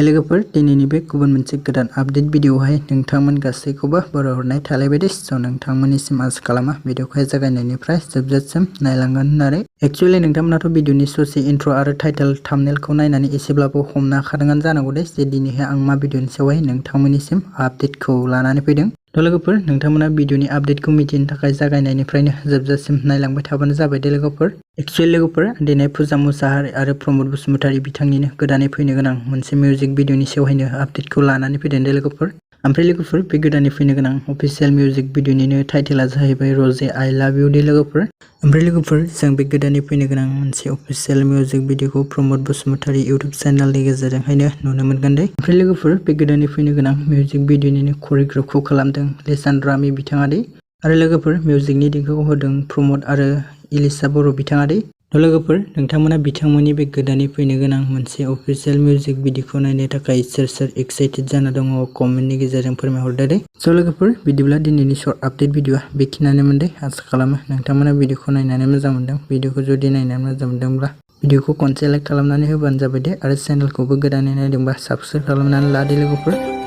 लोगोफोर दिनैनि बे गुबुन मोनसे गोदान आपडेट भिडिअआवहाय नोंथांमोन गासैखौबो बरायहरनाय थालायबाय दे। नोंथांमोननिसिम आसा खालामा भिडिअखौहाय जागायनायनिफ्राय जोबजासिम नायलांगोन होननानै। एक्चुअली नोंथांमोनाथ' भिडिअनि ससे इन्ट्र आरो टाइटेल थाम्बनेलखौ नायनानै एसेब्लाबो हमनो हाखादोंआनो जानांगौ दे जे दिनैहाय आं मा भिडिअनि सायावहाय नोंथांमोननिसिम आपडेटखौ लानानै फैदों। लोगोफोर नोंथांमोना भिडिअनि आपडेटखौ मिथिनो थाखाय जागायनायनिफ्रायनो जोबजासिम नायलांबाय थाबानो जाबाय दे लोगोफोर। एक्चुअली लोगोफोर दिनै पुजा मुसाहारि आरो प्रमद बसुमतारी बिथांनिनो गोदानै फैनो गोनां मोनसे मिउजिक भिडिअनि सायावहायनो आपडेटखौ लानानै फैदों दे लोगोफोर। ओमफ्राय लोगोफोर बे गोदानै फैनो गोनां अफिसियेल मिउजिक भिडिअनिनो टाइटेला जाहैबाय रजे आइ लाभ इउ दे लोगोफोर। ओमफ्राय लोगोफोर जों बे गोदानै फैनो गोनां मोनसे अफिसियेल मिउजिक भिडिअखौ प्रमद बसुमतारी इउटुब चेनेलनि गेजेरजोंहायनो नुनो मोनगोन दे। ओमफ्राय लोगोफोर बे गोदानै फैनो गोनां मिउजिक भिडिअनिनो करिय'ग्राफखौ खालामदों लिसान्द्रामि बिथाङा दे। आरो लोगोफोर मिउजिकनि देंखोखौ होदों प्रमद आरो इलिसा बर' बिथाङा दे। लोगोफोर नोंथांमोना बिथांमोननि बे गोदानै फैनो गोनां मोनसे अफिसियेल मिउजिक भिडिअखौ नायनो थाखाय सोर एक्साइटेड जाना दङ कमेन्टनि गेजेरजों फोरमायहरदो दे। लोगोफोर बिदिब्ला दिनैनि सर्ट आपडेट भिडिअआ बेखिनियानोमोन दे। आसा खालामो नोंथांमोना भिडिअखौ नायनानै मोजां मोनदों। भिडिअखौ जुदि नायनानै मोजां मोनदोंब्ला भिडिअखौ खनसे लाइक खालामनानै होबानो जाबाय दे। आरो चेनेलखौबो गोदानै नायदोंबा साबस्क्राइब खालामनानै ला दे लोगोफोर।